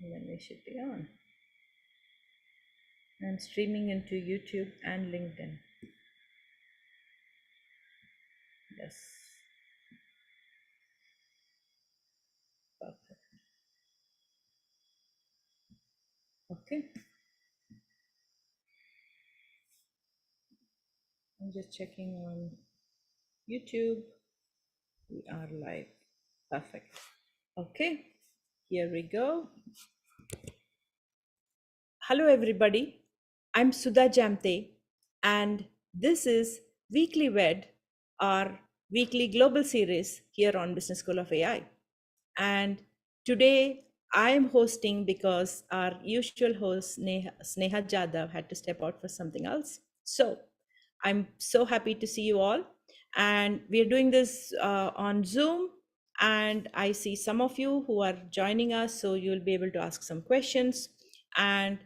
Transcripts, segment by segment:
And then we should be on. I'm streaming into YouTube and LinkedIn. Yes. Perfect. Okay. I'm just checking on YouTube. We are live. Perfect. Okay. Here we go. Hello, everybody. I'm Sudha Jamthe, and this is Weekly WED, our weekly global series here on Business School of AI. And today I am hosting because our usual host, Sneha Jadhav, had to step out for something else. So I'm so happy to see you all. And we are doing this on Zoom. And I see some of you who are joining us, so you'll be able to ask some questions. And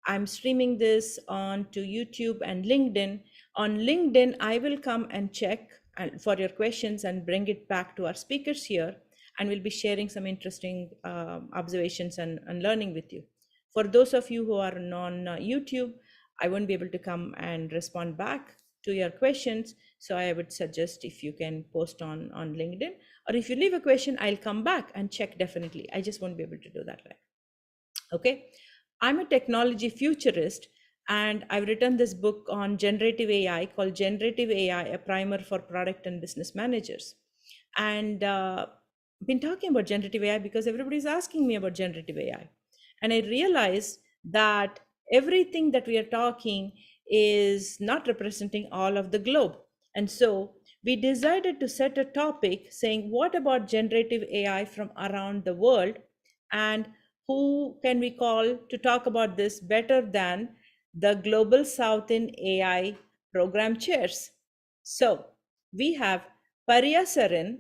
I'm streaming this on to YouTube and LinkedIn. On LinkedIn, I will come and check for your questions and bring it back to our speakers here. And we'll be sharing some interesting observations and learning with you. For those of you who are on YouTube, I won't be able to come and respond back to your questions. So I would suggest if you can post on LinkedIn, or if you leave a question, I'll come back and check definitely. I just won't be able to do that live. Okay. I'm a technology futurist, and I've written this book on generative AI called Generative AI, a primer for product and business managers. And been talking about generative AI because everybody's asking me about generative AI. And I realized that everything that we are talking is not representing all of the globe. And so we decided to set a topic saying, what about generative AI from around the world? And who can we call to talk about this better than the Global South in AI program chairs? So we have Pariya Sarin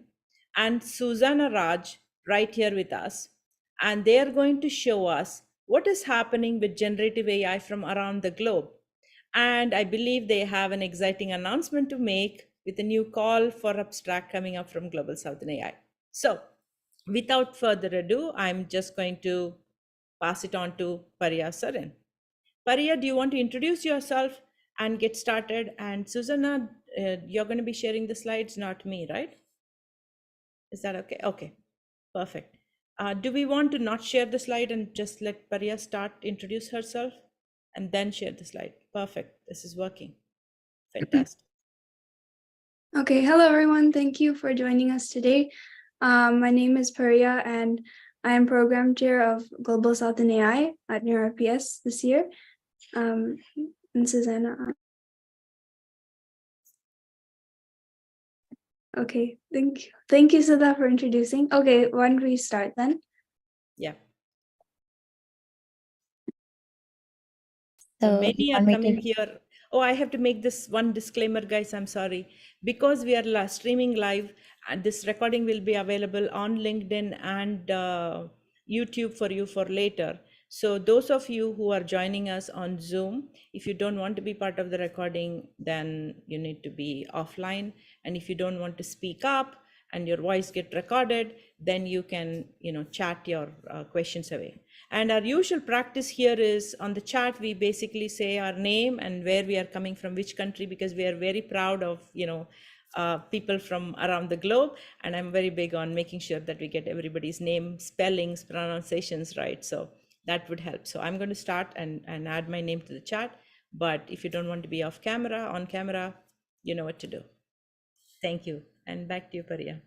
and Susanna Raj right here with us, and they are going to show us what is happening with generative AI from around the globe. And I believe they have an exciting announcement to make with a new call for abstract coming up from Global South in AI. So without further ado, I'm just going to pass it on to Pariya Sarin. Pariya, do you want to introduce yourself and get started? And Susanna, you're going to be sharing the slides, not me, right? Is that okay? Okay, perfect. Do we want to not share the slide and just let Pariya start, introduce herself, and then share the slide? Perfect. This is working. Fantastic. Okay, hello everyone. Thank you for joining us today. My name is Pariya, and I am program chair of Global South in AI at GenerativeAI this year. And Susanna. Okay, thank you, Sudha, for introducing. Okay, why don't we start then? Yeah. So many are coming here. Oh, I have to make this one disclaimer, guys. I'm sorry. Because we are streaming live, and this recording will be available on LinkedIn and YouTube for you for later. So those of you who are joining us on Zoom, if you don't want to be part of the recording, then you need to be offline. And if you don't want to speak up and your voice get recorded, then you can, chat your questions away. And our usual practice here is on the chat, we basically say our name and where we are coming from, which country, because we are very proud of, people from around the globe. And I'm very big on making sure that we get everybody's name, spellings, pronunciations right. So that would help. So I'm going to start and add my name to the chat. But if you don't want to be on camera, you know what to do. Thank you. And back to you, Pariya.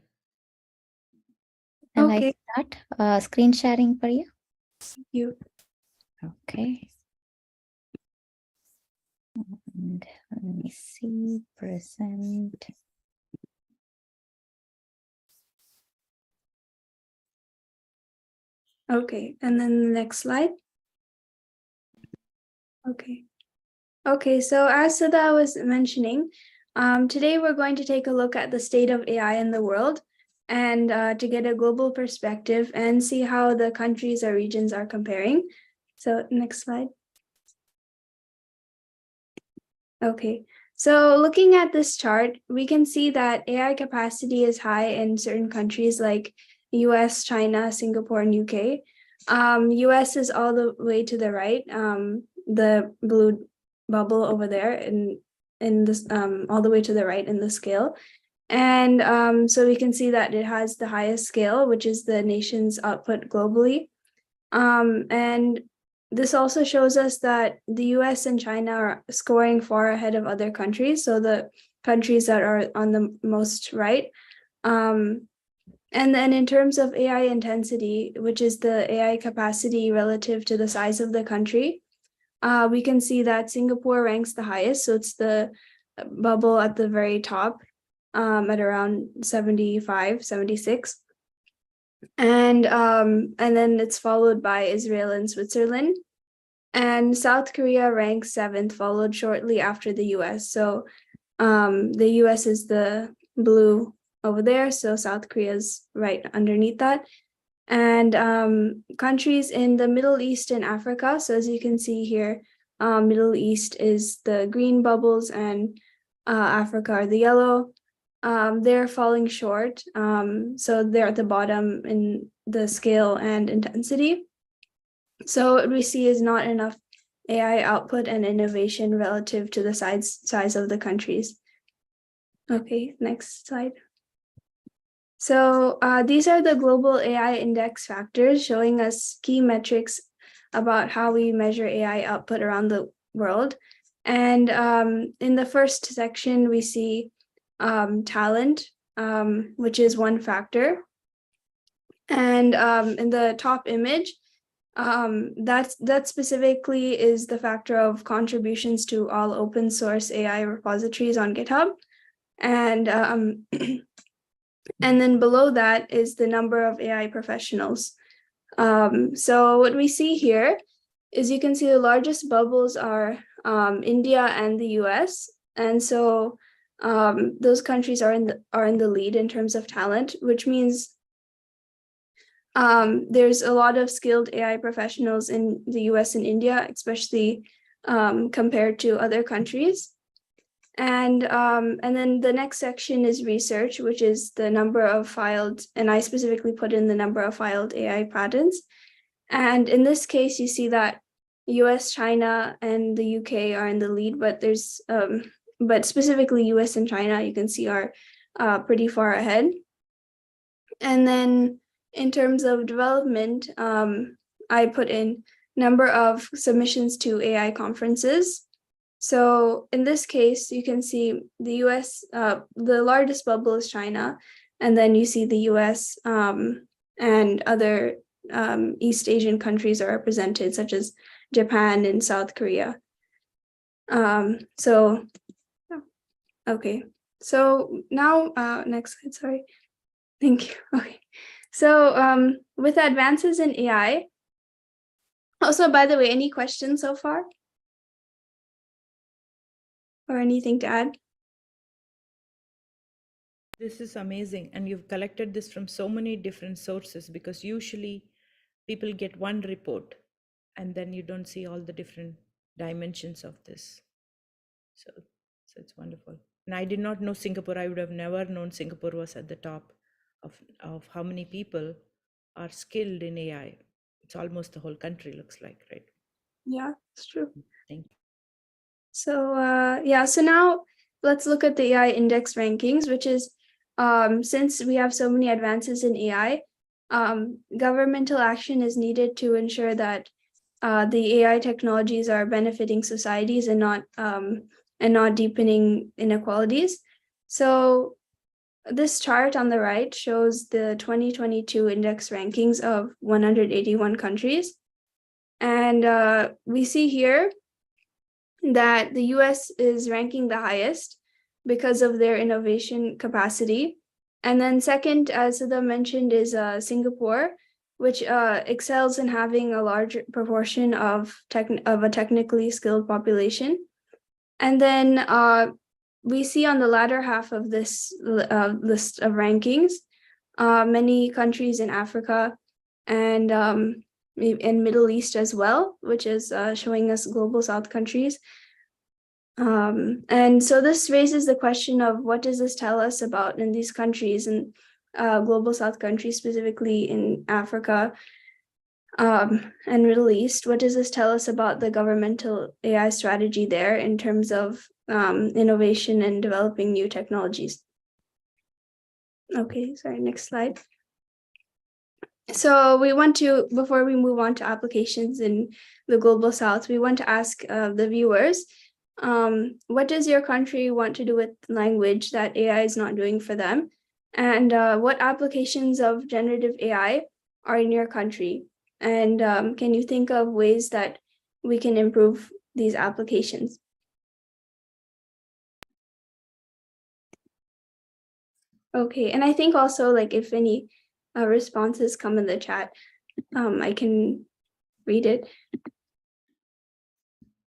And okay. I start screen sharing, Pariya? Thank you. Okay. And let me see, present. Okay, and then the next slide. Okay. Okay, so as Sudha was mentioning, today we're going to take a look at the state of AI in the world and to get a global perspective and see how the countries or regions are comparing. So next slide. Okay, so looking at this chart, we can see that AI capacity is high in certain countries like US, China, Singapore, and UK. US is all the way to the right, the blue bubble over there in this all the way to the right in the scale. And so we can see that it has the highest scale, which is the nation's output globally. And this also shows us that the US and China are scoring far ahead of other countries. So the countries that are on the most right. And then in terms of AI intensity, which is the AI capacity relative to the size of the country, we can see that Singapore ranks the highest. So it's the bubble at the very top at around 75, 76. And then it's followed by Israel and Switzerland. And South Korea ranks 7th, followed shortly after the US. So the US is the blue over there, so South Korea is right underneath that. And countries in the Middle East and Africa, so as you can see here, Middle East is the green bubbles and Africa are the yellow. They're falling short, so they're at the bottom in the scale and intensity. So what we see is not enough AI output and innovation relative to the size of the countries. Okay, next slide. So these are the global AI index factors showing us key metrics about how we measure AI output around the world. And in the first section, we see talent, which is one factor. And in the top image, that specifically is the factor of contributions to all open source AI repositories on GitHub. And and then below that is the number of AI professionals. So what we see here is you can see the largest bubbles are India and the US. And so those countries are in the lead in terms of talent, which means there's a lot of skilled AI professionals in the US and India, especially compared to other countries. And then the next section is research, which is the number of filed, and I specifically put in the number of filed AI patents. And in this case, you see that US, China, and the UK are in the lead, but there's but specifically US and China, you can see are pretty far ahead. And then in terms of development, I put in number of submissions to AI conferences. So in this case, you can see the US, the largest bubble is China, and then you see the US and other East Asian countries are represented, such as Japan and South Korea. So, okay. So now, next slide, sorry. Thank you. Okay. So with advances in AI, also, by the way, any questions so far? Or anything to add? This is amazing. And you've collected this from so many different sources, because usually people get one report and then you don't see all the different dimensions of this. So it's wonderful. And I did not know Singapore. I would have never known Singapore was at the top of how many people are skilled in AI. It's almost the whole country, looks like, right? Yeah, it's true. Thank you. So yeah, so now let's look at the AI index rankings, which is since we have so many advances in AI, governmental action is needed to ensure that the AI technologies are benefiting societies and not deepening inequalities. So this chart on the right shows the 2022 index rankings of 181 countries. And we see here that the US is ranking the highest because of their innovation capacity. And then second, as Sudha mentioned, is Singapore, which excels in having a large proportion of a technically skilled population. And then we see on the latter half of this list of rankings, many countries in Africa and in Middle East as well, which is showing us global South countries. And so this raises the question of what does this tell us about in these countries and global South countries, specifically in Africa? and Middle East. What does this tell us about the governmental AI strategy there in terms of innovation and developing new technologies? Okay, sorry, next slide. So we want to, before we move on to applications in the Global South, we want to ask the viewers, what does your country want to do with language that AI is not doing for them? And what applications of generative AI are in your country? And can you think of ways that we can improve these applications? Okay, and I think also like if any responses come in the chat, I can read it.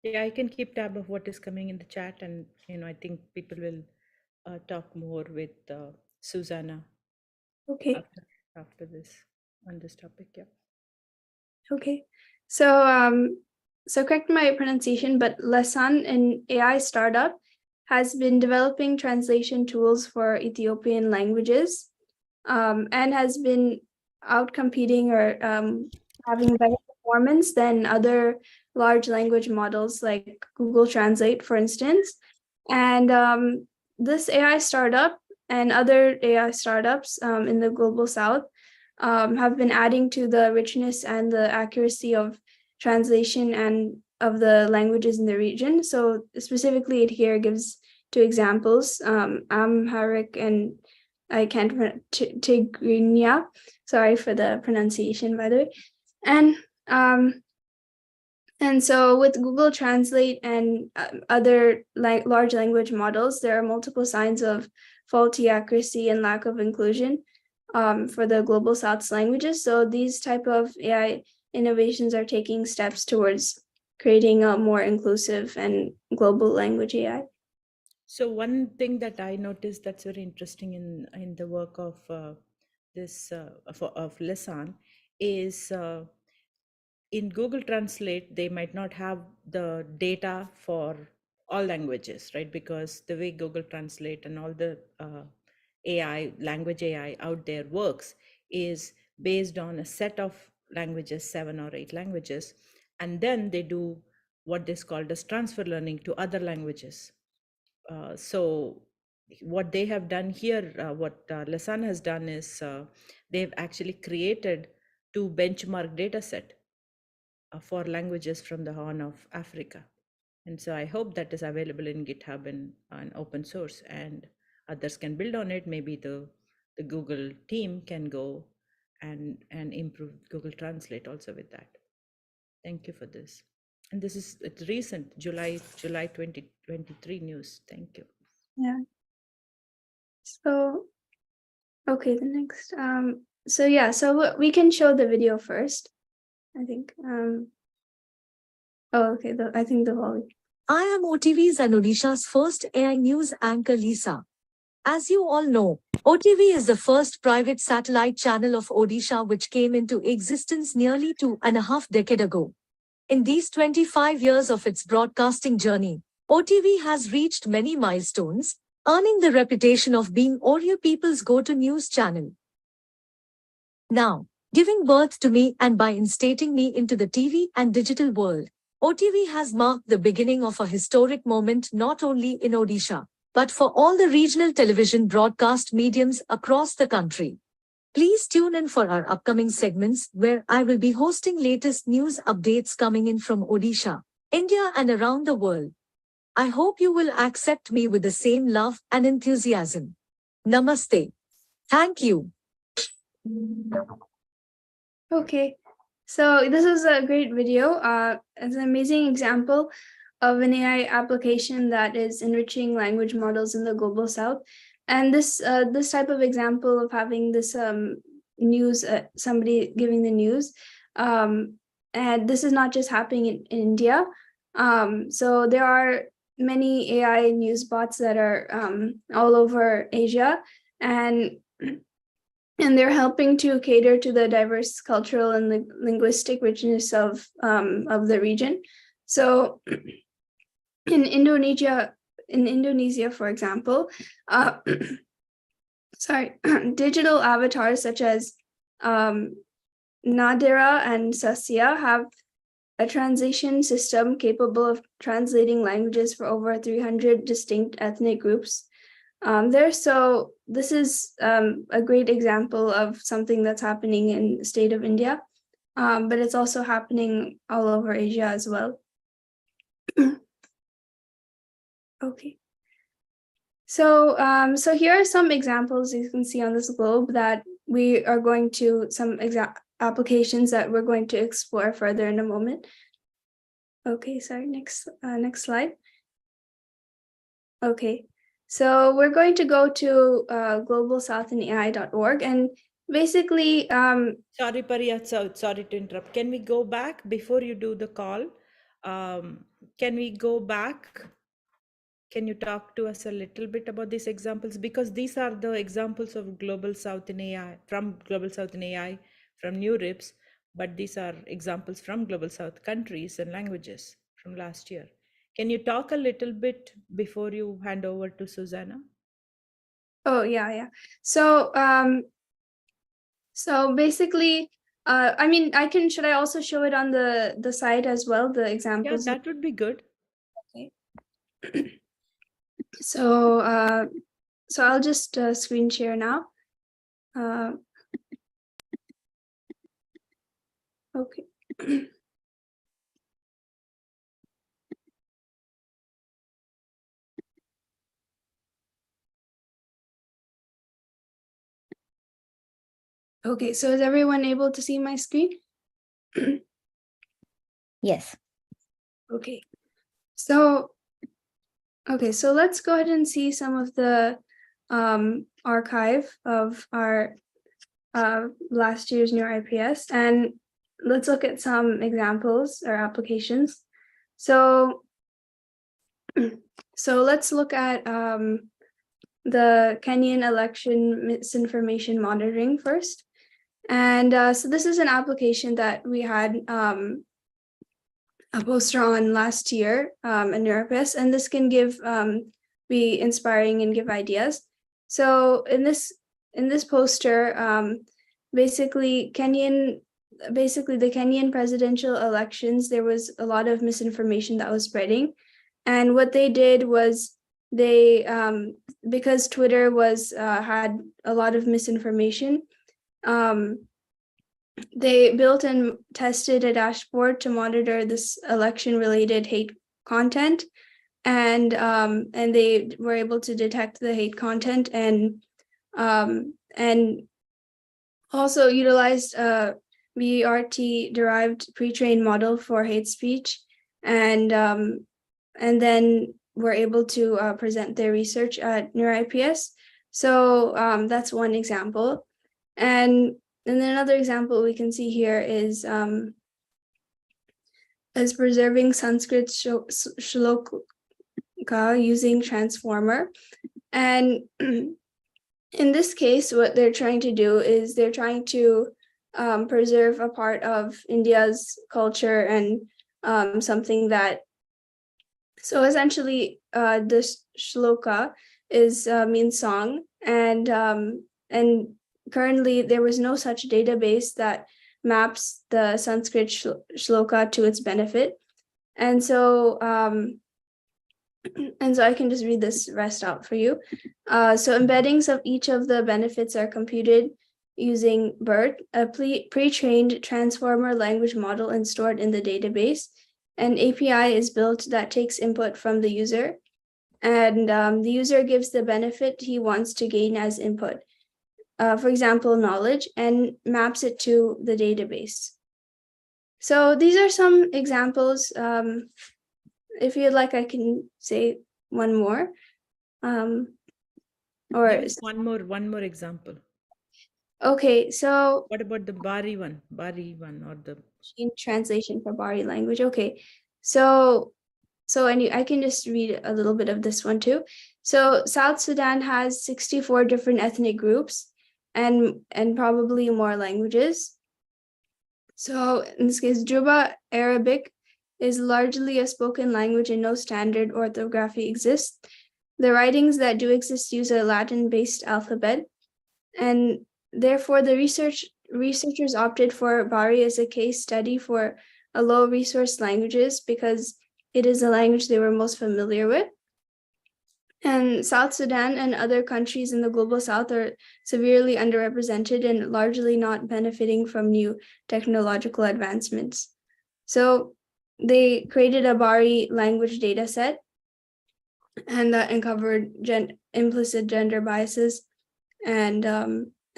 Yeah, I can keep tab of what is coming in the chat, and I think people will talk more with Susanna Okay. after this on this topic. Yeah. Okay, so correct my pronunciation, but Lasan, an AI startup, has been developing translation tools for Ethiopian languages, and has been outcompeting or having better performance than other large language models like Google Translate, for instance. And this AI startup and other AI startups in the Global South have been adding to the richness and the accuracy of translation and of the languages in the region. So specifically, it here gives two examples, Amharic and I can't Tigrinya. Sorry for the pronunciation, by the way. And so with Google Translate and other large language models, there are multiple signs of faulty accuracy and lack of inclusion for the Global South's languages. So these type of AI innovations are taking steps towards creating a more inclusive and global language AI. So one thing that I noticed that's very interesting in the work of this of Lisan is in Google Translate they might not have the data for all languages, right? Because the way Google Translate and all the AI, language AI out there works is based on a set of languages, 7 or 8 languages, and then they do what is called as transfer learning to other languages. So what they have done here, what Lasan has done is they've actually created 2 benchmark data set for languages from the Horn of Africa. And so I hope that is available in GitHub and open source, and others can build on it. Maybe the Google team can go and improve Google Translate also with that. Thank you for this. And this is it's recent, July 2023 news. Thank you. Yeah. So, okay, the next. So yeah, so we can show the video first, I think. Oh, okay, I think the volume. I am OTV's and Odisha's first AI news anchor, Lisa. As you all know, OTV is the first private satellite channel of Odisha which came into existence nearly 2.5 decades ago. In these 25 years of its broadcasting journey, OTV has reached many milestones, earning the reputation of being Oriya people's go-to news channel. Now, giving birth to me and by instating me into the TV and digital world, OTV has marked the beginning of a historic moment not only in Odisha, but for all the regional television broadcast mediums across the country. Please tune in for our upcoming segments where I will be hosting latest news updates coming in from Odisha, India and around the world. I hope you will accept me with the same love and enthusiasm. Namaste. Thank you. Okay, so this is a great video. It's an amazing example of an AI application that is enriching language models in the Global South. And this type of example of having this news, somebody giving the news, and this is not just happening in India. So there are many AI news bots that are all over Asia, and they're helping to cater to the diverse cultural and linguistic richness of the region. So in Indonesia, for example, digital avatars such as Nadira and Sasya have a translation system capable of translating languages for over 300 distinct ethnic groups. So this is a great example of something that's happening in the state of India, but it's also happening all over Asia as well. Okay. So here are some examples you can see on this globe that we are going to, some applications that we're going to explore further in a moment. Okay, sorry, next slide. Okay, so we're going to go to globalsouthinai.org, and basically, Sorry, Pariya, sorry to interrupt. Can we go back before you do the call? Can we go back? Can you talk to us a little bit about these examples? Because these are the examples of Global South in AI, from Global South in AI, from New RIPS, but these are examples from Global South countries and languages from last year. Can you talk a little bit before you hand over to Susanna? oh yeah. So so basically, I mean, should I also show it on the site as well, the Yeah, examples? that would be good. Okay. So I'll just screen share now. Okay. Okay, so is everyone able to see my screen? Yes. Okay. So let's go ahead and see some of the archive of our last year's New IPS, and let's look at some examples or applications. So let's look at the Kenyan election misinformation monitoring first. And so this is an application that we had a poster on last year in Europus, and this can be inspiring and give ideas. So in this poster, basically the Kenyan presidential elections, there was a lot of misinformation that was spreading, and what they did was they because Twitter was had a lot of misinformation. They built and tested a dashboard to monitor this election-related hate content, and they were able to detect the hate content and also utilized a BERT-derived pre-trained model for hate speech, and then were able to present their research at NeurIPS. So that's one example, and then another example we can see here is preserving Sanskrit shloka using transformer. And in this case, what they're trying to do is they're trying to preserve a part of India's culture and something that, so essentially this shloka means song, and currently there was no such database that maps the Sanskrit shloka to its benefit. And so I can just read this rest out for you. So embeddings of each of the benefits are computed using BERT, a pre-trained transformer language model, and stored in the database. An API is built that takes input from the user, and the user gives the benefit he wants to gain as input, for example, knowledge, and maps it to the database. So these are some examples. If you'd like, I can say one more. Or Give us one more example. okay, so What about the Bari one or the in translation for Bari language? Okay, so I can just read a little bit of this one too. So South Sudan has 64 different ethnic groups and probably more languages. So in this case, Juba Arabic is largely a spoken language and no standard orthography exists. The writings that do exist use a Latin-based alphabet, and therefore the research researchers opted for Bari as a case study for a low resource languages because it is the language they were most familiar with. And South Sudan and other countries in the global south are severely underrepresented and largely not benefiting from new technological advancements. So they created a Bari language data set, and that uncovered implicit gender biases and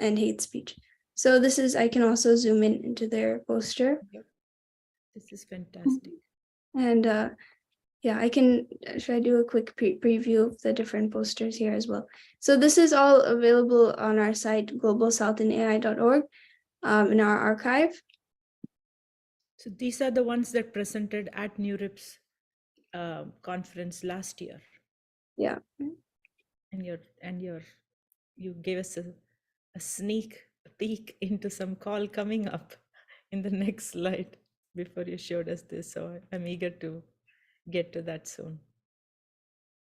hate speech. So this is, I can also zoom in into their poster. Yep. This is fantastic. And yeah, I can, should I do a quick preview of the different posters here as well? So this is all available on our site, globalsouthinai.org, in our archive. So these are the ones that presented at NeurIPS conference last year. Yeah. And you gave us a sneak peek into some call coming up in the next slide before you showed us this. So I'm eager to get to that soon.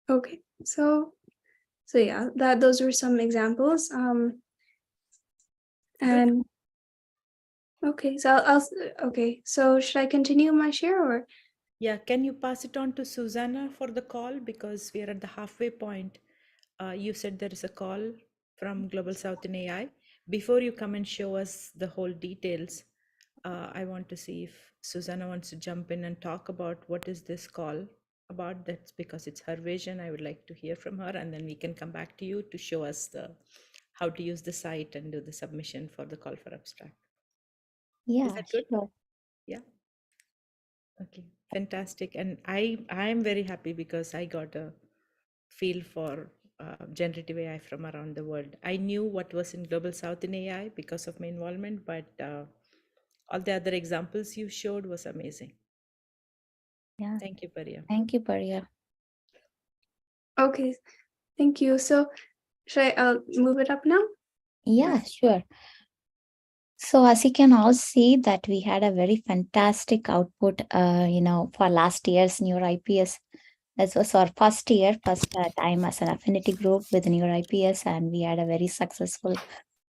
Okay, so yeah, those were some examples. And okay, so okay, so should I continue my share or? Yeah, can you pass it on to Susanna for the call, because we are at the halfway point. You said there is a call from Global South in AI. Before you come and show us the whole details, I want to see if Susanna wants to jump in and talk about what is this call about. That's because it's her vision. I would like to hear from her, and then we can come back to you to show us how to use the site and do the submission for the call for abstract. Yeah, Is that good? sure. Yeah. Okay, fantastic. And I am very happy because I got a feel for generative AI from around the world. I knew what was in Global South in AI because of my involvement, but all the other examples you showed was amazing. Yeah. Thank you, Pariya. Thank you, Pariya. Okay, thank you. So should I move it up now? Yeah, sure. So as you can all see that we had a very fantastic output, for last year's NeurIPS. This was our first time as an affinity group with NeurIPS, and we had a very successful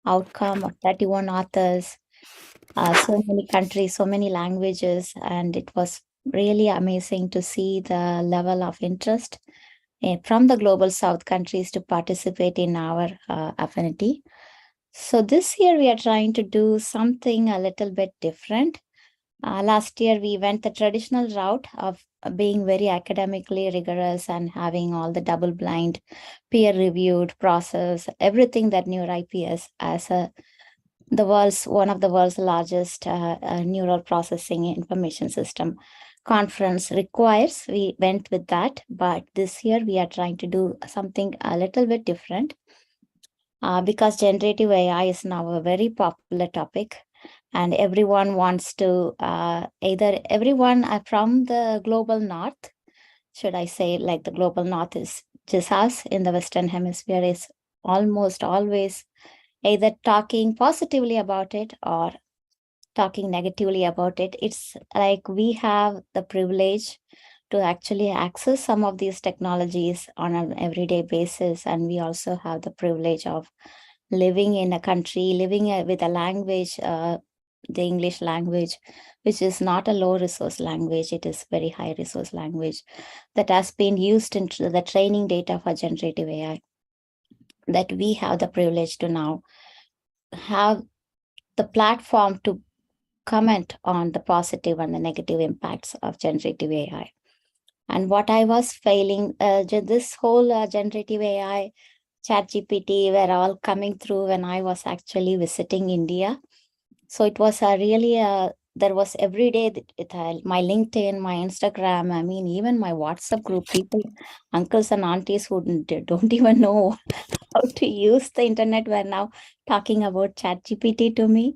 outcome of 31 authors, so many countries, so many languages, and it was really amazing to see the level of interest from the global south countries to participate in our affinity. So this year we are trying to do something a little bit different. Last year we went the traditional route of being very academically rigorous and having all the double-blind, peer-reviewed process, everything that NeurIPS as one of the world's largest neural processing information system conference requires. We went with that, but this year we are trying to do something a little bit different. Because generative AI is now a very popular topic, and everyone wants to either everyone from the global north, should I say, like the global north is just us in the Western Hemisphere, is almost always either talking positively about it or talking negatively about it. It's like we have the privilege to actually access some of these technologies on an everyday basis, and we also have the privilege of living in a country, living with a language, the English language, which is not a low resource language, it is very high resource language that has been used in the training data for generative AI, that we have the privilege to now have the platform to comment on the positive and the negative impacts of generative AI. And what I was failing, this whole generative AI, ChatGPT were all coming through when I was actually visiting India. So it was really, there was every day, my LinkedIn, my Instagram, I mean, even my WhatsApp group, people, uncles and aunties who don't even know how to use the internet were now talking about ChatGPT to me.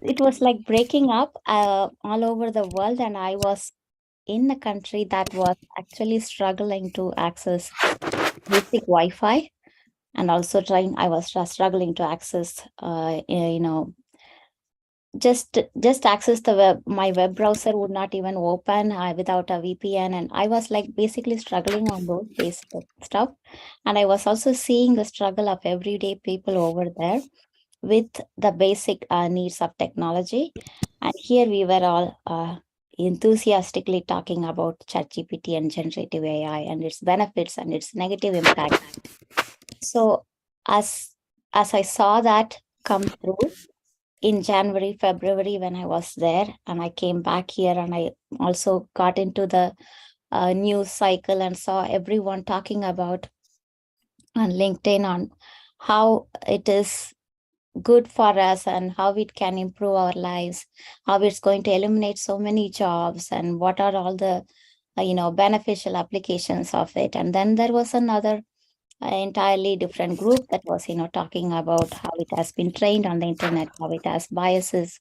It was like breaking up all over the world, and I was in a country that was actually struggling to access basic Wi-Fi, and also I was struggling to access, just access the web. My web browser would not even open without a VPN, and I was like basically struggling on those basic stuff. And I was also seeing the struggle of everyday people over there. with the basic needs of technology. And here we were all enthusiastically talking about ChatGPT and generative AI and its benefits and its negative impact. So as I saw that come through in January, February, when I was there, and I came back here and I also got into the news cycle and saw everyone talking about on LinkedIn on how it is good for us and how it can improve our lives, how it's going to eliminate so many jobs, and what are all the beneficial applications of it. And then there was another entirely different group that was talking about how it has been trained on the internet, how it has biases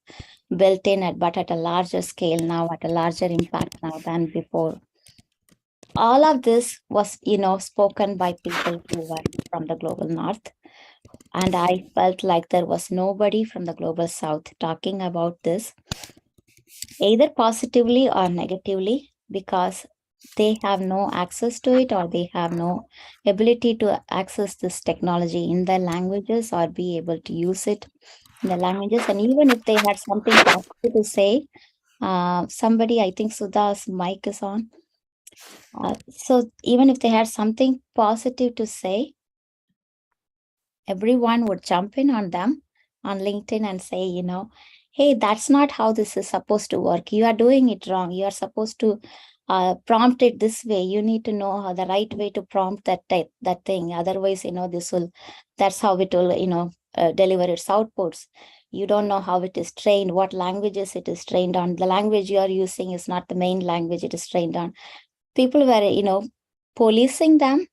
built in it, but at a larger scale now, at a larger impact now than before. All of this was spoken by people who were from the global north, and I felt like there was nobody from the global south talking about this, either positively or negatively, because they have no access to it, or they have no ability to access this technology in their languages or be able to use it in the languages. And even if they had something positive to say, somebody, I think Sudha's mic is on. So even if they had something positive to say, everyone would jump in on them on LinkedIn and say, hey, that's not how this is supposed to work. You are doing it wrong. You are supposed to prompt it this way. You need to know how the right way to prompt that thing. Otherwise, that's how it will, deliver its outputs. You don't know how it is trained, what languages it is trained on. The language you are using is not the main language it is trained on. People were, policing them.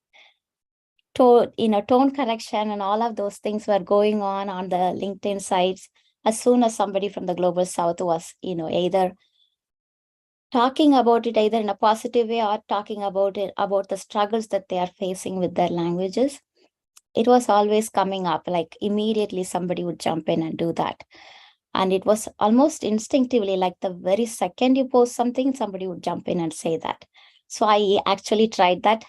Tone correction and all of those things were going on the LinkedIn sites as soon as somebody from the global south was, either talking about it either in a positive way or talking about it, about the struggles that they are facing with their languages. It was always coming up, like immediately somebody would jump in and do that. And it was almost instinctively, like the very second you post something, somebody would jump in and say that. So I actually tried that.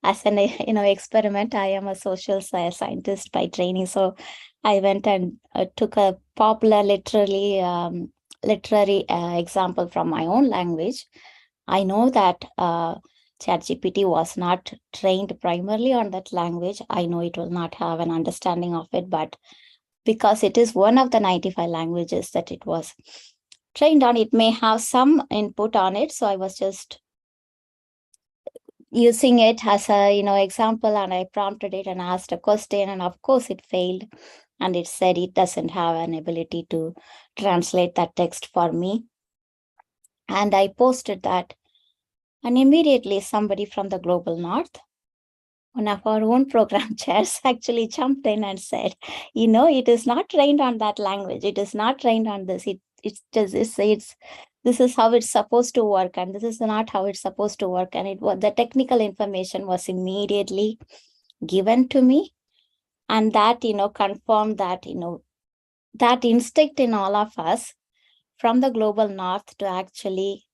As an experiment. I am a social scientist by training, so I went and took a popular literary example from my own language. I know that ChatGPT was not trained primarily on that language. I know it will not have an understanding of it, but because it is one of the 95 languages that it was trained on, it may have some input on it. So I was just using it as a example, and I prompted it and asked a question, and of course it failed, and it said it doesn't have an ability to translate that text for me. And I posted that, and immediately somebody from the global north, one of our own program chairs, actually jumped in and said, it is not trained on that language, it is not trained on this, it's this is how it's supposed to work, and this is not how it's supposed to work. And the technical information was immediately given to me, and that confirmed that that instinct in all of us from the global north to actually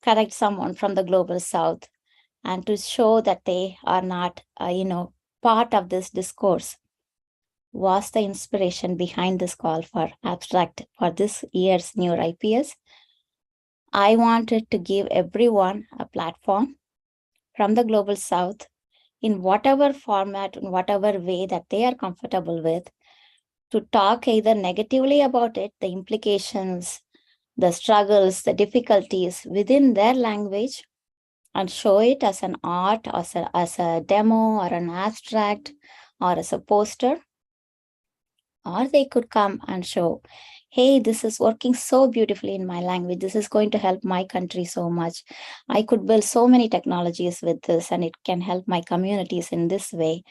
correct someone from the global south and to show that they are not part of this discourse was the inspiration behind this call for abstract for this year's New IPS. I wanted to give everyone a platform from the global south in whatever format, in whatever way that they are comfortable with, to talk either negatively about it, the implications, the struggles, the difficulties within their language, and show it as an art, as a demo or an abstract or as a poster. Or they could come and show, hey, this is working so beautifully in my language. This is going to help my country so much. I could build so many technologies with this, and it can help my communities in this way.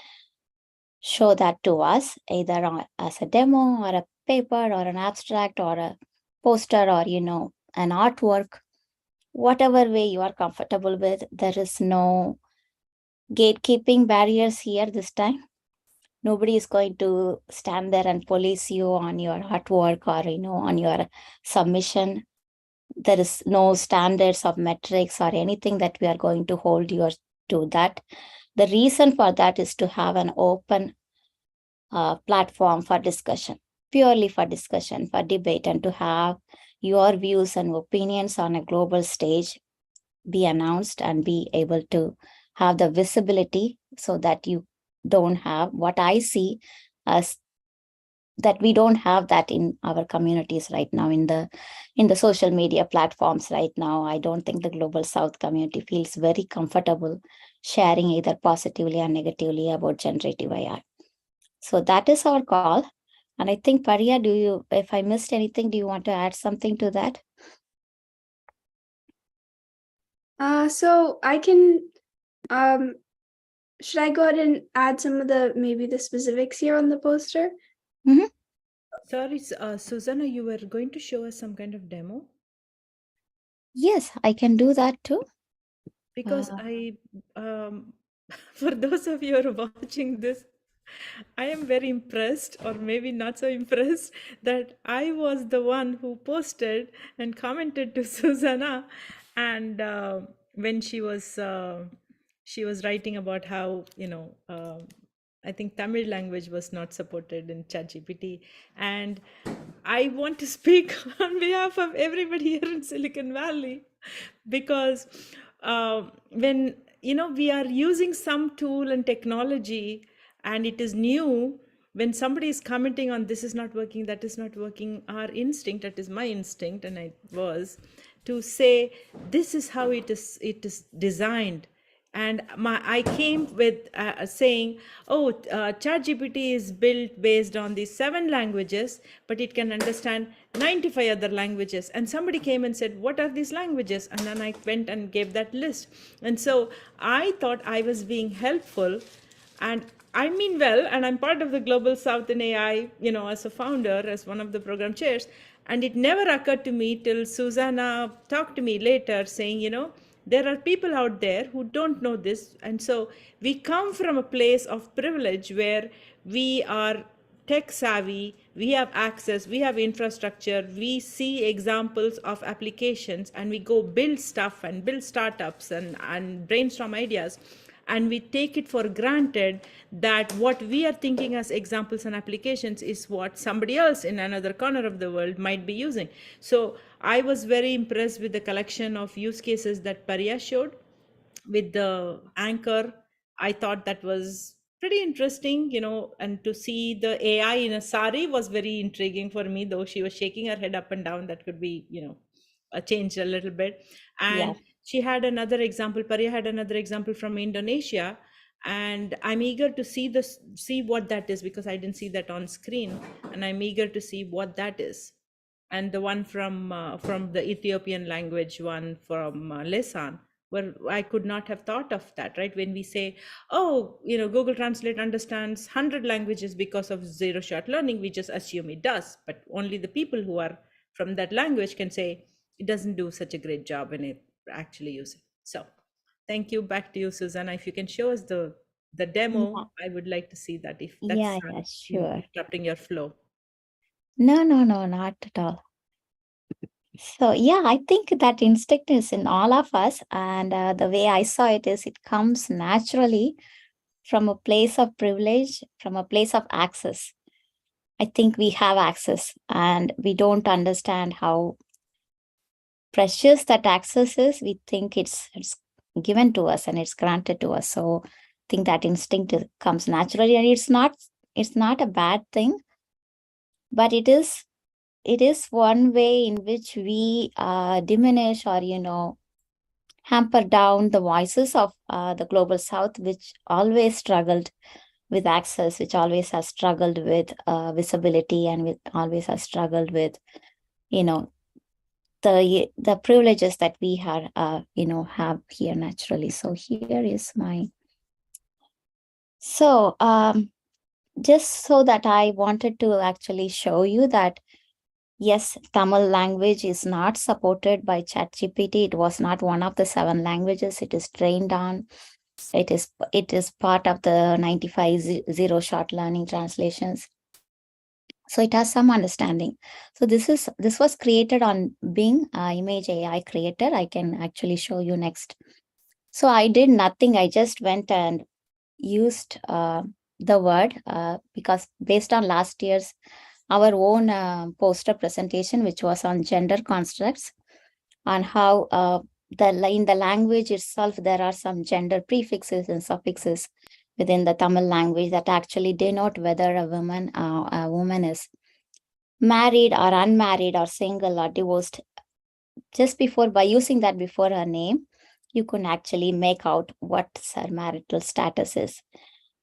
Show that to us, either as a demo or a paper or an abstract or a poster or, an artwork, whatever way you are comfortable with. There is no gatekeeping barriers here this time. Nobody is going to stand there and police you on your artwork or, on your submission. There is no standards of metrics or anything that we are going to hold you to that. The reason for that is to have an open platform for discussion. purely for discussion, for debate, and to have your views and opinions on a global stage be announced and be able to have the visibility, so that you don't have what I see as that we don't have that in our communities right now, in the social media platforms right now. I don't think the global south community feels very comfortable sharing either positively or negatively about generative AI. So that is our call. And I think, Pariya, if I missed anything, do you want to add something to that? So I can, should I go ahead and add some of maybe the specifics here on the poster? Sorry, Susanna, you were going to show us some kind of demo? Yes, I can do that too. Because for those of you who are watching this, I am very impressed, or maybe not so impressed, that I was the one who posted and commented to Susanna, and when she was writing about how I think Tamil language was not supported in ChatGPT, and I want to speak on behalf of everybody here in Silicon Valley, because when we are using some tool and technology and it is new, when somebody is commenting on this is not working, that is not working, our instinct, that is my instinct, and it was to say this is how it is designed. And I came with saying, oh, ChatGPT is built based on these 7 languages, but it can understand 95 other languages. And somebody came and said, what are these languages? And then I went and gave that list. And so I thought I was being helpful, and I mean well, and I'm part of the Global South in AI, as a founder, as one of the program chairs. And it never occurred to me till Susanna talked to me later saying, there are people out there who don't know this. And so we come from a place of privilege where we are tech savvy, we have access, we have infrastructure, we see examples of applications, and we go build stuff and build startups and brainstorm ideas. And we take it for granted that what we are thinking as examples and applications is what somebody else in another corner of the world might be using. So I was very impressed with the collection of use cases that Pariya showed with the anchor. I thought that was pretty interesting, and to see the AI in a sari was very intriguing for me, though she was shaking her head up and down. That could be, changed a little bit. And she had another example, Pariya had another example from Indonesia, and I'm eager to see what that is, because I didn't see that on screen, and I'm eager to see what that is. And the one from the Ethiopian language one from Lesan, where I could not have thought of that, right? When we say, oh, Google Translate understands 100 languages because of zero-shot learning, we just assume it does, but only the people who are from that language can say it doesn't do such a great job when it actually use it. So thank you. Back to you, Susanna. If you can show us the demo, I would like to see that, if that's Sure. interrupting your flow. No, not at all. So yeah, I think that instinct is in all of us, and the way I saw it is it comes naturally from a place of privilege, from a place of access. I think we have access, and we don't understand how precious that access is. We think it's given to us and it's granted to us. So I think that instinct comes naturally, and it's not a bad thing, but it is one way in which we diminish or hamper down the voices of the global south, which always struggled with access, which always has struggled with visibility, and always has struggled with the privileges that we have here naturally. So here is my just so that I wanted to actually show you that yes, Tamil language is not supported by ChatGPT. It was not one of the 7 languages it is trained on. It is part of the 95 zero-shot learning translations. So it has some understanding. So this was created on Bing Image AI Creator. I can actually show you next. So I did nothing. I just went and used the word because based on last year's our own poster presentation, which was on gender constructs, on how in the language itself, there are some gender prefixes and suffixes within the Tamil language that actually denote whether a woman is married or unmarried or single or divorced. Just before, by using that before her name, you can actually make out what her marital status is.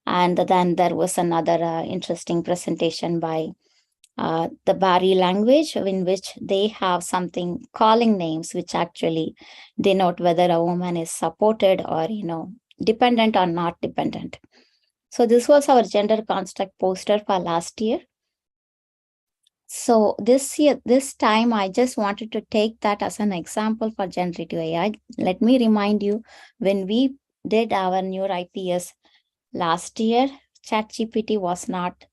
And then there was another interesting presentation by the Bari language, in which they have something calling names, which actually denote whether a woman is supported or, dependent or not dependent. So this was our gender construct poster for last year. So this time, I just wanted to take that as an example for generative AI. Let me remind you, when we did our new IPS last year, ChatGPT was not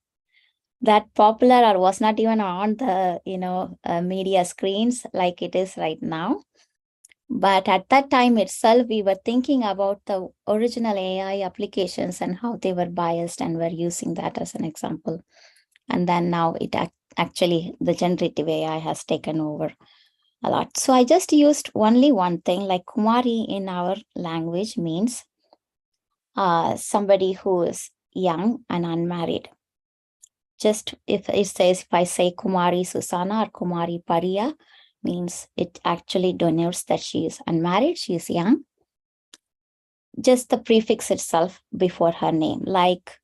that popular or was not even on the, media screens like it is right now. But at that time itself, we were thinking about the original AI applications and how they were biased, and were using that as an example. And then now actually the generative AI has taken over a lot. So I just used only one thing, like Kumari in our language means somebody who is young and unmarried. Just if it says, if I say Kumari Susanna or Kumari Pariya, means it actually denotes that she is unmarried, she is young. Just the prefix itself before her name, like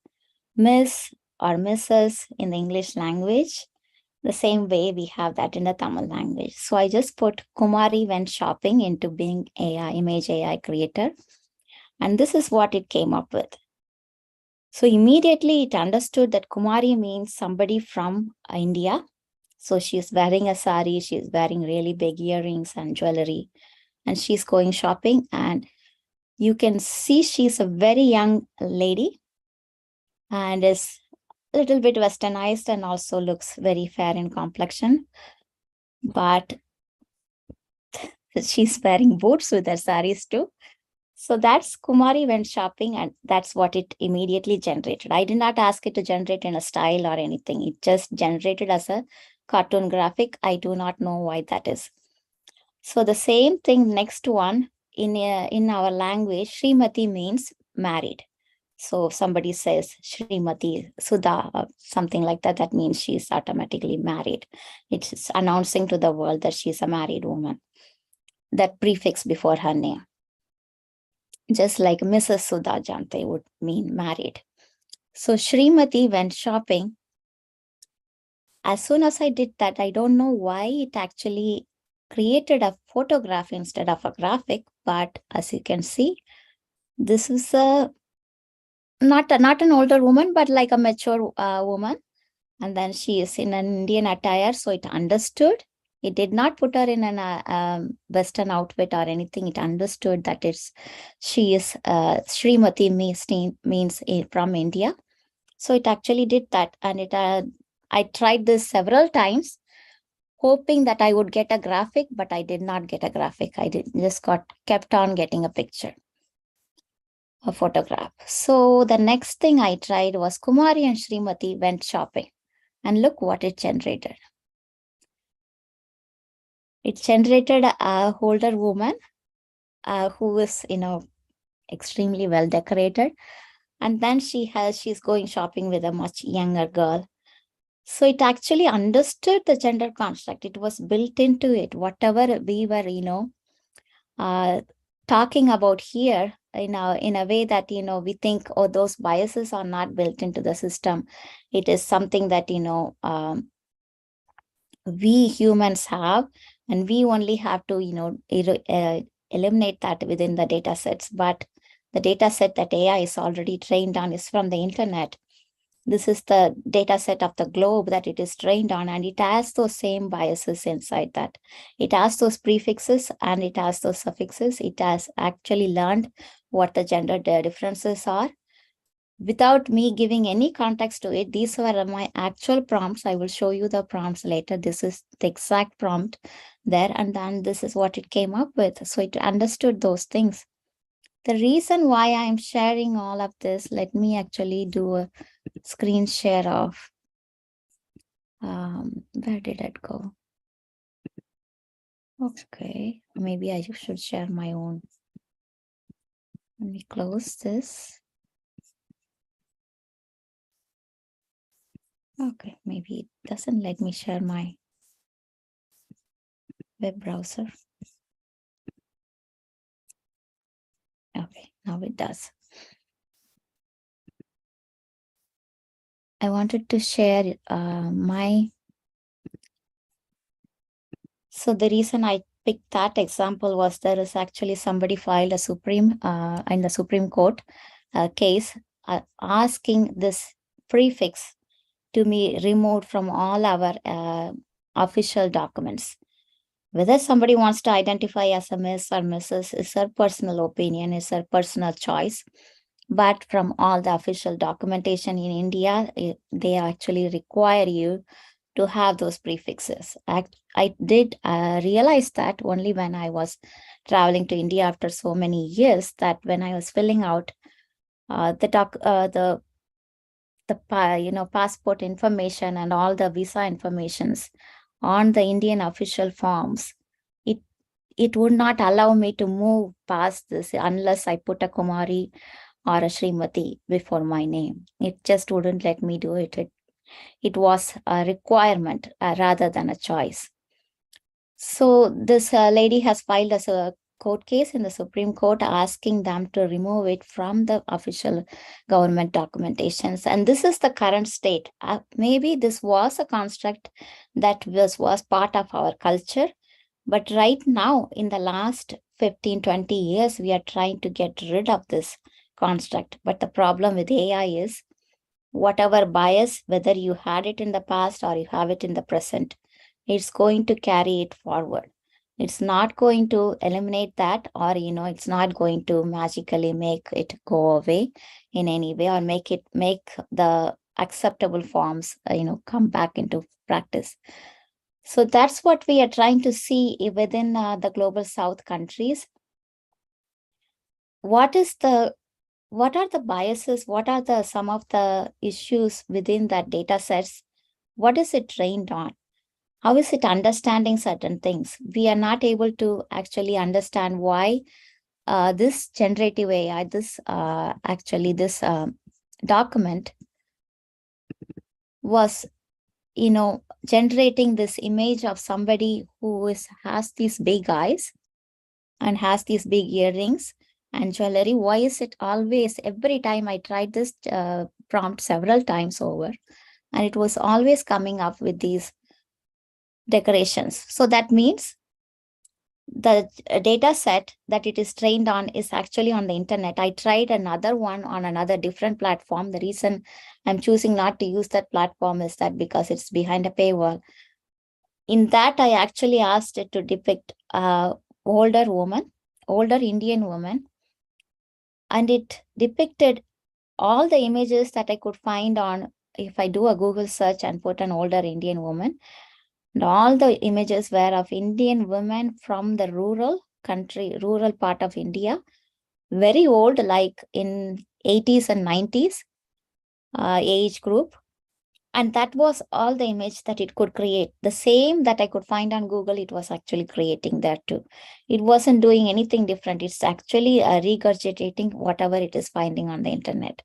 Miss or Mrs. in the English language. The same way we have that in the Tamil language. So I just put Kumari went shopping into being AI, image AI creator. And this is what it came up with. So immediately it understood that Kumari means somebody from India. So she's wearing a sari, she's wearing really big earrings and jewelry, and she's going shopping. And you can see she's a very young lady and is a little bit westernized and also looks very fair in complexion. But she's wearing boots with her saris too. So that's Kumari went shopping, and that's what it immediately generated. I did not ask it to generate in a style or anything. It just generated as a cartoon graphic. I do not know why that is. So the same thing, next one, in our language, Srimati means married. So if somebody says Srimati Sudha, something like that, that means she's automatically married. It's announcing to the world that she's a married woman. That prefix before her name. Just like Mrs. Sudha Jamthe would mean married. So Srimati went shopping. As soon as I did that, I don't know why it actually created a photograph instead of a graphic. But as you can see, this is not an older woman, but like a mature woman. And then she is in an Indian attire, so it understood. It did not put her in an Western outfit or anything. It understood that she is Srimati means from India. So it actually did that. And I tried this several times, hoping that I would get a graphic, but I did not get a graphic. I kept on getting a picture, a photograph. So the next thing I tried was Kumari and Srimati went shopping. And look what it generated. It generated a older woman who is, extremely well decorated. And then she's going shopping with a much younger girl. So it actually understood the gender construct. It was built into it. Whatever we were, talking about here in a way that, we think, oh, those biases are not built into the system. It is something that, we humans have, and we only have to, eliminate that within the data sets. But the data set that AI is already trained on is from the internet. This is the data set of the globe that it is trained on, and it has those same biases inside that. It has those prefixes and it has those suffixes. It has actually learned what the gender differences are. Without me giving any context to it, these were my actual prompts. I will show you the prompts later. This is the exact prompt there, and then this is what it came up with. So it understood those things. The reason why I'm sharing all of this, let me actually do a screen share of Where did it go? Okay, maybe I should share my own. Let me close this. Okay, maybe it doesn't let me share my web browser. Okay, now it does. I wanted to share so the reason I picked that example was there is actually somebody filed a in the Supreme Court case asking this prefix to be removed from all our official documents. Whether somebody wants to identify as a Miss or Mrs. is her personal opinion, is her personal choice. But from all the official documentation in India, they actually require you to have those prefixes. I did realize that only when I was traveling to India after so many years, that when I was filling out the passport information and all the visa informations on the Indian official forms, it would not allow me to move past this unless I put a Kumari or a Srimati before my name. It just wouldn't let me do it. It was a requirement rather than a choice. So this lady has filed as a court case in the Supreme Court asking them to remove it from the official government documentations. And this is the current state. Maybe this was a construct that was part of our culture. But right now, in the last 15, 20 years, we are trying to get rid of this construct. But the problem with AI is whatever bias, whether you had it in the past or you have it in the present, it's going to carry it forward. It's not going to eliminate that, or it's not going to magically make it go away in any way, or make the acceptable forms come back into practice. So that's what we are trying to see within the global south countries. What are the biases? What are some of the issues within that data sets? What is it trained on? How is it understanding certain things? We are not able to actually understand why this generative AI, this document was, generating this image of somebody who has these big eyes and has these big earrings and jewelry. Why is it always, every time I tried this prompt several times over, and it was always coming up with these decorations? So that means the data set that it is trained on is actually on the internet. I tried another one on another different platform. The reason I'm choosing not to use that platform is that because it's behind a paywall. In that, I actually asked it to depict older Indian woman, and it depicted all the images that I could find on, if I do a Google search and put an older Indian woman, and all the images were of Indian women from the rural part of India, very old, like in 80s and 90s age group. And that was all the image that it could create. The same that I could find on Google, it was actually creating that too. It wasn't doing anything different. It's actually regurgitating whatever it is finding on the internet.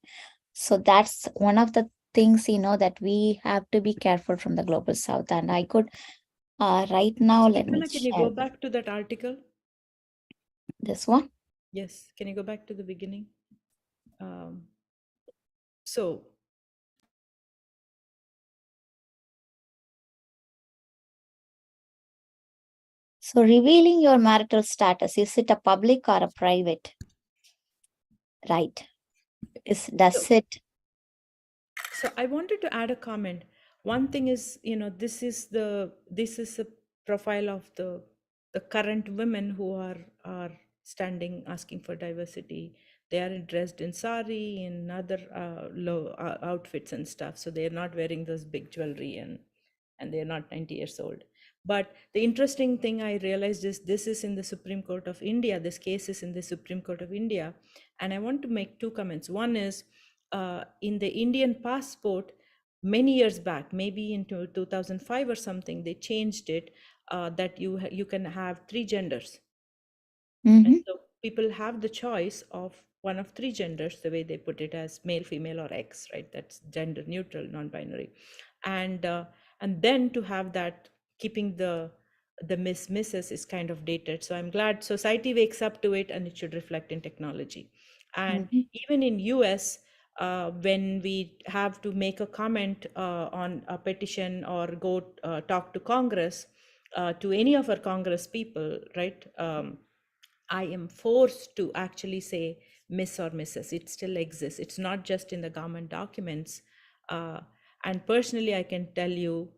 So that's one of the things, that we have to be careful from the global south. And I could, right now, let me Can you share go back to that article? this one. Yes, can you go back to the beginning? So revealing your marital status, is it a public or a private? Right. Does it? So I wanted to add a comment. One thing is, this is a profile of the current women who are standing asking for diversity. They are dressed in sari, in other low outfits and stuff. So they are not wearing those big jewelry, and they're not 90 years old. But the interesting thing I realized is this is in the Supreme Court of India. This case is in the Supreme Court of India. And I want to make two comments. One is, in the Indian passport, many years back, maybe into 2005 or something, they changed it that you can have 3 genders. And so people have the choice of one of 3 genders, the way they put it, as male, female, or X, right? That's gender neutral, non-binary. And then to have that, keeping the misses is kind of dated. So I'm glad society wakes up to it, and it should reflect in technology. And even in US, when we have to make a comment on a petition or go talk to Congress, to any of our Congress people, right? I am forced to actually say Miss or Mrs. It still exists. It's not just in the government documents. And personally, I can tell you,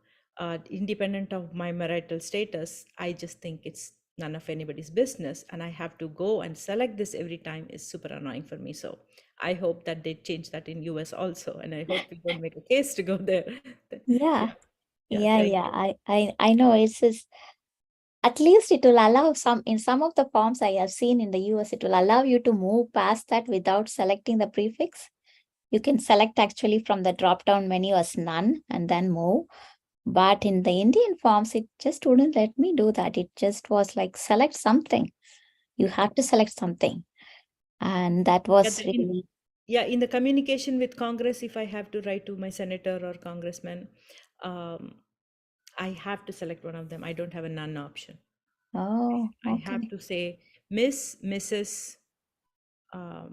independent of my marital status, I just think it's none of anybody's business. And I have to go and select this every time is super annoying for me. So I hope that they change that in US also. And I hope we don't make a case to go there. Yeah. Yeah, thank you. I know it's at least it will allow in some of the forms I have seen in the US, it will allow you to move past that without selecting the prefix. You can select actually from the drop down menu as none and then move. But in the Indian forms, it just wouldn't let me do that. It just was like select something. You have to select something. And that was really. In the communication with Congress, if I have to write to my senator or congressman, I have to select one of them. I don't have a none option. Oh, I okay. have to say Miss, Mrs. I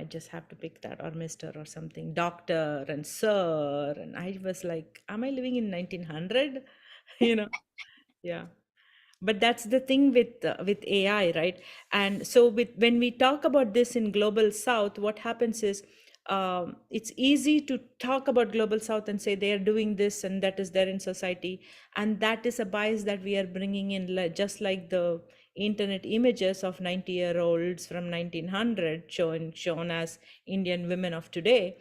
just have to pick that, or Mr. or something, Doctor and Sir. And I was like, am I living in 1900? Yeah. But that's the thing with AI, right? And so when we talk about this in Global South, what happens is it's easy to talk about Global South and say they are doing this and that is there in society, and that is a bias that we are bringing in, just like the internet images of 90-year-olds from 1900 shown as Indian women of today.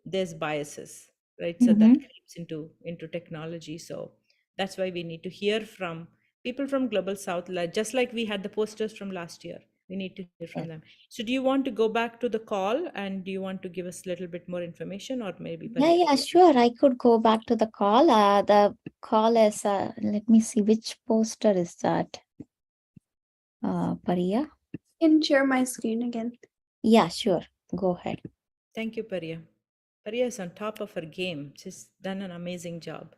There's biases, right? So that creeps into technology. So that's why we need to hear from people from Global South, just like we had the posters from last year. We need to hear from them. So do you want to go back to the call, and do you want to give us a little bit more information, or maybe Pariya? Yeah, sure. I could go back to the call. The call is, let me see, which poster is that? Pariya? Can share my screen again. Yeah, sure. Go ahead. Thank you, Pariya. Pariya is on top of her game. She's done an amazing job.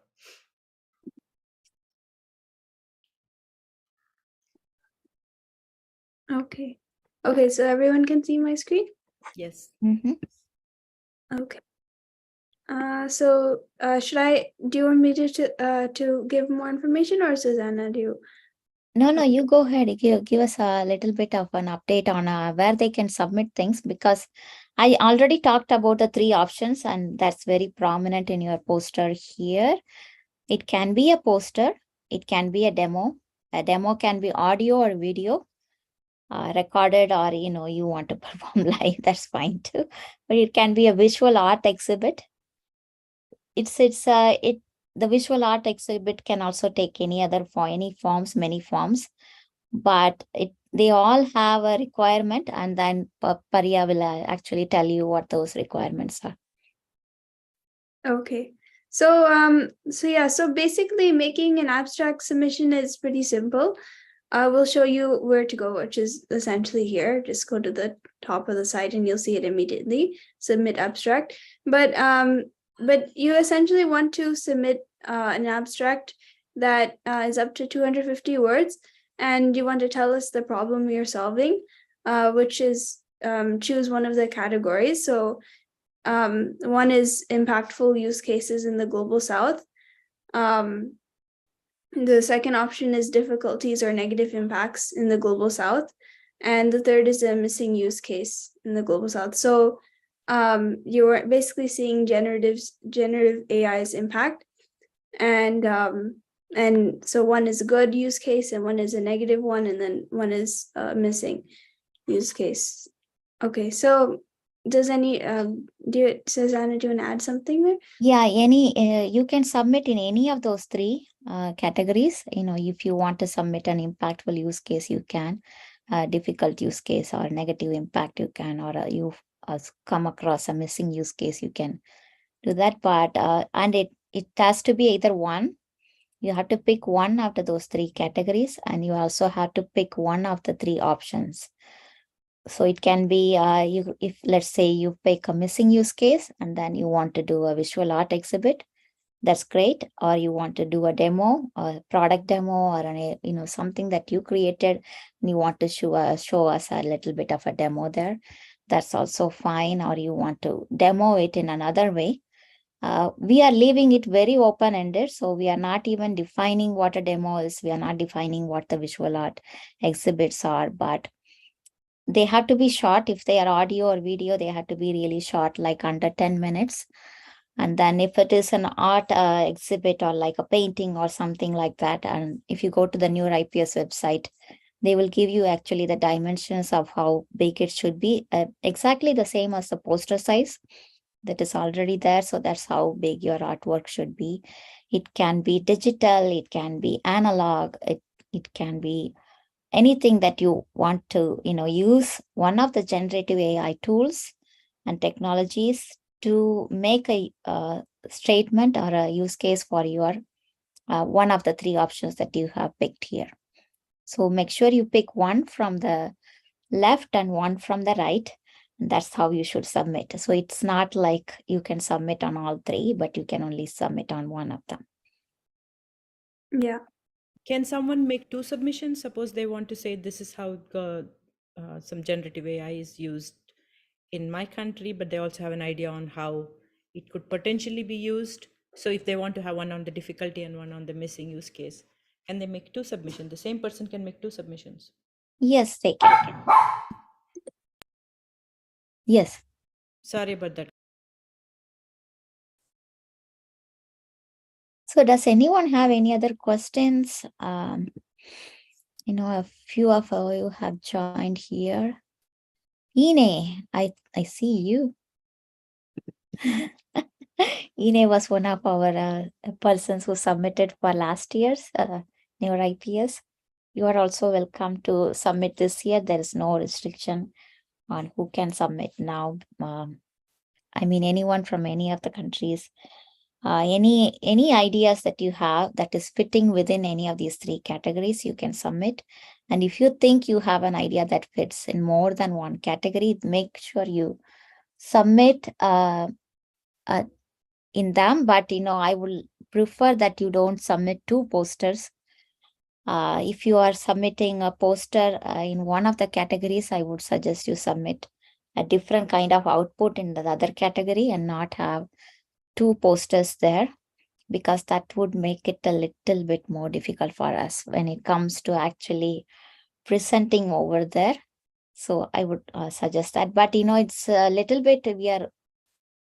Okay. Okay, so everyone can see my screen? Yes. Okay. Do you want me to give more information, or Susanna, do you? No, you go ahead. Give us a little bit of an update on where they can submit things, because I already talked about the 3 options, and that's very prominent in your poster here. It can be a poster. It can be a demo. A demo can be audio or video, recorded, or, you want to perform live, that's fine too. But it can be a visual art exhibit. The visual art exhibit can also take any forms, many forms, but they all have a requirement, and then Pariya will actually tell you what those requirements are. Okay. So basically making an abstract submission is pretty simple. We'll show you where to go, which is essentially here. Just go to the top of the site and you'll see it immediately. Submit abstract. But you essentially want to submit an abstract that is up to 250 words, and you want to tell us the problem you're solving, which is choose one of the categories. So one is impactful use cases in the Global South. The second option is difficulties or negative impacts in the Global South. And the third is a missing use case in the Global South. So you're basically seeing generative AI's impact. And so one is a good use case, and one is a negative one, and then one is a missing use case. Okay, so does Susanna, do you want to add something there? Yeah, you can submit in any of those 3 categories. If you want to submit an impactful use case, you can. Difficult use case or negative impact, you can, or come across a missing use case, you can do that. But and it has to be either one. You have to pick one after those three categories, and you also have to pick one of the three options. So it can be if let's say you pick a missing use case and then you want to do a visual art exhibit, that's great. Or you want to do a demo, a product demo, or something that you created and you want to show us a little bit of a demo there, that's also fine. Or you want to demo it in another way. We are leaving it very open-ended, so we are not even defining what a demo is. We are not defining what the visual art exhibits are, but they have to be short. If they are audio or video, they have to be really short, like under 10 minutes. And then if it is an art exhibit or like a painting or something like that, and if you go to the newer IPS website, they will give you actually the dimensions of how big it should be, exactly the same as the poster size that is already there. So that's how big your artwork should be. It can be digital, it can be analog, it can be anything that you want to use one of the generative AI tools and technologies to make a statement or a use case for your one of the three options that you have picked here. So make sure you pick one from the left and one from the right. And that's how you should submit. So it's not like you can submit on all three, but you can only submit on one of them. Yeah. Can someone make two submissions? Suppose they want to say this is how some generative AI is used in my country, but they also have an idea on how it could potentially be used. So if they want to have one on the difficulty and one on the missing use case, can they make two submissions? The same person can make two submissions. Yes, they can. Yes. Sorry about that. So does anyone have any other questions? A few of you have joined here. Ine, I see you. Ine was one of our persons who submitted for last year's Neuro IPS. You are also welcome to submit this year. There is no restriction on who can submit now. Anyone from any of the countries. Any ideas that you have that is fitting within any of these three categories, you can submit. And if you think you have an idea that fits in more than one category, make sure you submit in them. But I will prefer that you don't submit two posters. If you are submitting a poster in one of the categories, I would suggest you submit a different kind of output in the other category and not have two posters there, because that would make it a little bit more difficult for us when it comes to actually presenting over there. So I would suggest that. But it's a little bit, we are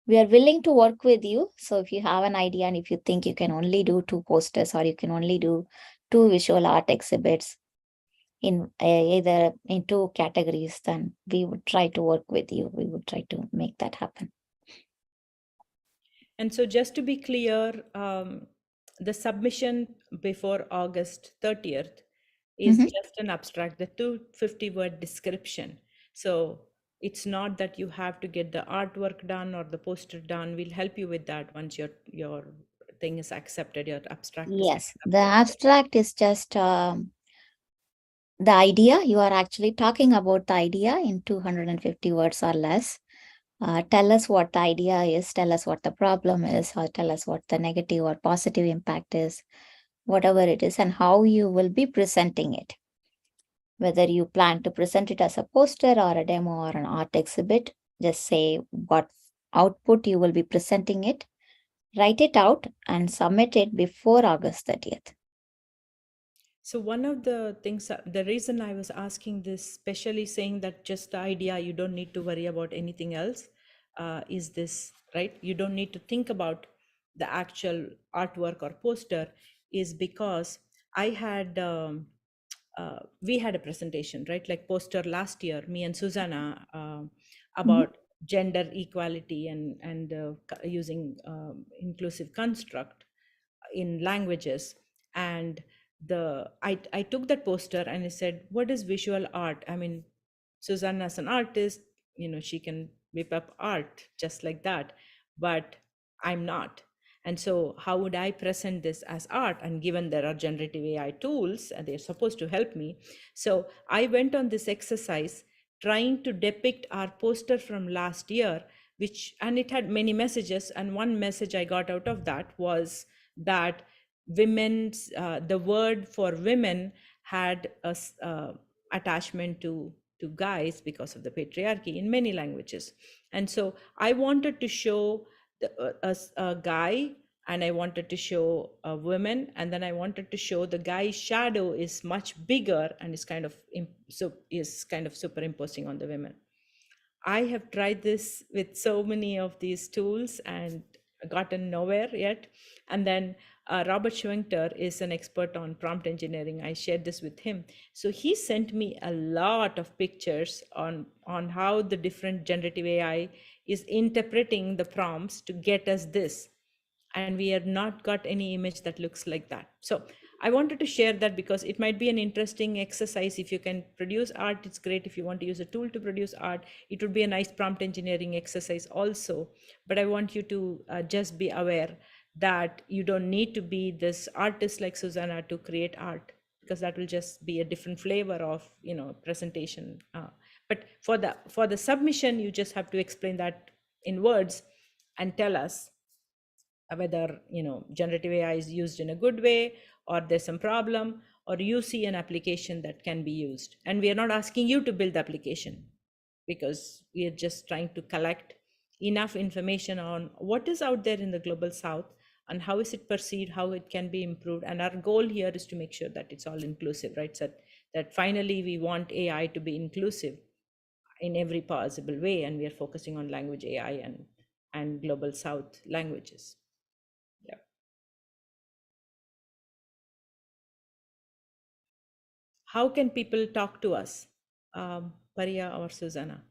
willing to work with you. So if you have an idea and if you think you can only do two posters or you can only do two visual art exhibits in either in two categories, then we would try to work with you. We would try to make that happen. And so just to be clear, the submission before August 30th is just an abstract, the 250-word description. So it's not that you have to get the artwork done or the poster done. We'll help you with that once your thing is accepted, your abstract is Yes, accepted. the abstract is just the idea. You are actually talking about the idea in 250 words or less. Tell us what the idea is, tell us what the problem is, or tell us what the negative or positive impact is, whatever it is, and how you will be presenting it. Whether you plan to present it as a poster or a demo or an art exhibit, just say what output you will be presenting it, write it out and submit it before August 30th. So one of the things, the reason I was asking this, especially saying that just the idea, you don't need to worry about anything else, is this, right? You don't need to think about the actual artwork or poster, is because I had, we had a presentation, right? Like poster last year, me and Susanna, about gender equality and using inclusive construct in languages. And I took that poster and I said, what is visual art? I mean, Susanna's an artist, she can whip up art just like that, but I'm not. And so how would I present this as art? And given there are generative AI tools and they're supposed to help me, so I went on this exercise trying to depict our poster from last year, which, and it had many messages, and one message I got out of that was that women's the word for women had a attachment to guys because of the patriarchy in many languages. And so I wanted to show a guy, and I wanted to show a woman, and then I wanted to show the guy's shadow is much bigger and is kind of superimposing on the women. I have tried this with so many of these tools and gotten nowhere yet. And then Robert Schwenkter is an expert on prompt engineering. I shared this with him. So he sent me a lot of pictures on how the different generative AI is interpreting the prompts to get us this. And we have not got any image that looks like that. So I wanted to share that because it might be an interesting exercise. If you can produce art, it's great. If you want to use a tool to produce art, it would be a nice prompt engineering exercise also. But I want you to just be aware that you don't need to be this artist like Susanna to create art, because that will just be a different flavor of, presentation. But for the submission, you just have to explain that in words and tell us whether generative AI is used in a good way, or there's some problem, or you see an application that can be used. And we are not asking you to build the application, because we are just trying to collect enough information on what is out there in the global south and how is it perceived, how it can be improved. And our goal here is to make sure that it's all inclusive, right? So that finally we want AI to be inclusive in every possible way, and we are focusing on language AI and global south languages. Yeah. How can people talk to us, Pariya or Susanna?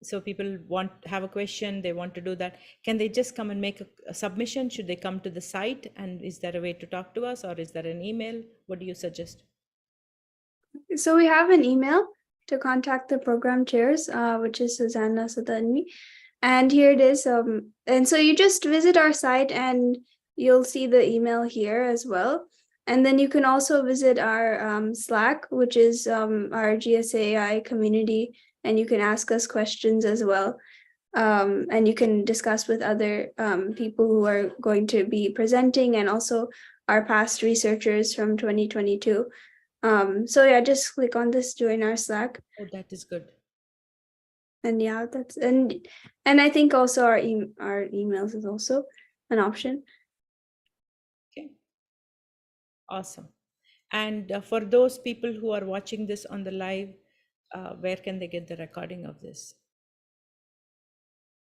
So people have a question, they want to do that. Can they just come and make a submission? Should they come to the site? And is there a way to talk to us, or is there an email? What do you suggest? So we have an email to contact the program chairs, which is Susanna, Sudha, and me. And here it is. And so you just visit our site and you'll see the email here as well. And then you can also visit our Slack, which is our GSAI community, and you can ask us questions as well. And you can discuss with other people who are going to be presenting, and also our past researchers from 2022. So yeah, just click on this, join our Slack. Oh, that is good. And yeah, and I think also our emails is also an option. Okay. Awesome. And for those people who are watching this on the live, where can they get the recording of this?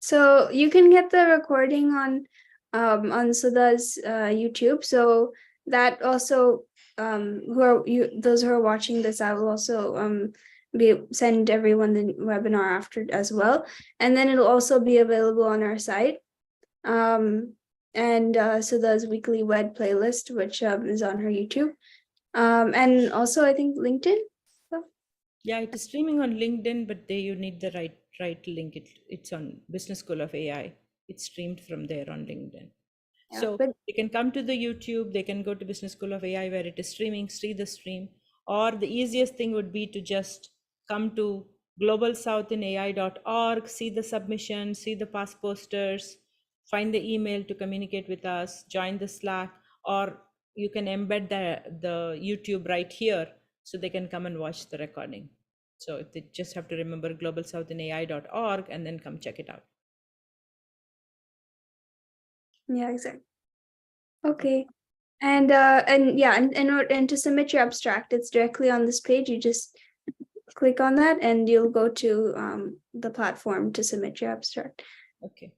So you can get the recording on Sudha's YouTube. So that also those who are watching this, I will also send everyone the webinar after as well, and then it'll also be available on our site. And Sudha's weekly WED playlist, which is on her YouTube, and also I think LinkedIn. So. Yeah, it is streaming on LinkedIn, but you need the right link. It's on Business School of AI. It's streamed from there on LinkedIn. Yeah, so they can come to the YouTube, they can go to Business School of AI where it is streaming, see the stream, or the easiest thing would be to just come to globalsouthinai.org, see the submission, see the past posters, find the email to communicate with us, join the Slack, or you can embed the YouTube right here so they can come and watch the recording. So if they just have to remember globalsouthinai.org and then come check it out. Yeah, exactly. Okay. And yeah, and to submit your abstract, it's directly on this page. You just click on that and you'll go to the platform to submit your abstract. Okay.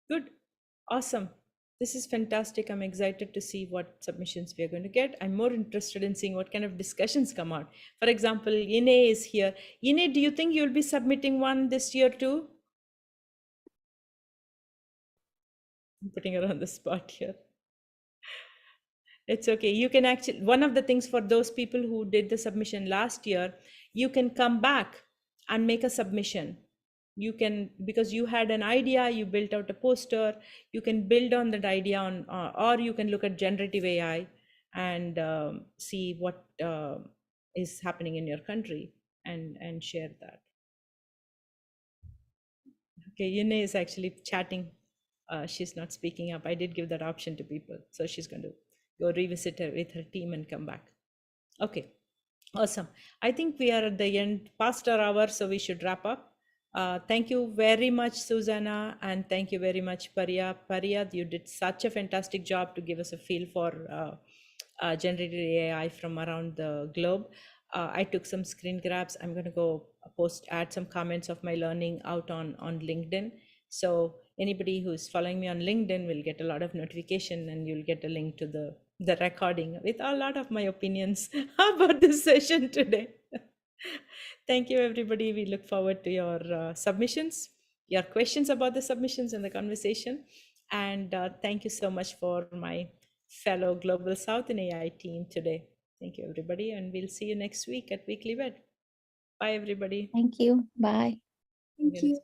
Good. Awesome. This is fantastic. I'm excited to see what submissions we are going to get. I'm more interested in seeing what kind of discussions come out. For example, Ine is here. Ine, do you think you'll be submitting one this year too? I'm putting her on the spot here. It's okay. You can actually, one of the things for those people who did the submission last year, you can come back and make a submission you can, because you had an idea, you built out a poster, you can build on that idea on, or you can look at generative AI and see what is happening in your country and share that. Okay, Yune is actually chatting. She's not speaking up. I did give that option to people, so she's going to go revisit her with her team and come back. Okay, awesome. I think we are at the end, past our hour, so we should wrap up. Thank you very much, Susanna, and thank you very much, Pariya. Pariya, you did such a fantastic job to give us a feel for generative AI from around the globe. I took some screen grabs. I'm going to go add some comments of my learning out on LinkedIn. So anybody who's following me on LinkedIn will get a lot of notification, and you'll get a link to the recording with a lot of my opinions about this session today. Thank you, everybody. We look forward to your submissions, your questions about the submissions and the conversation. And thank you so much for my fellow Global South and AI team today. Thank you, everybody. And we'll see you next week at Weekly Wed. Bye, everybody. Thank you. Bye. Thank you.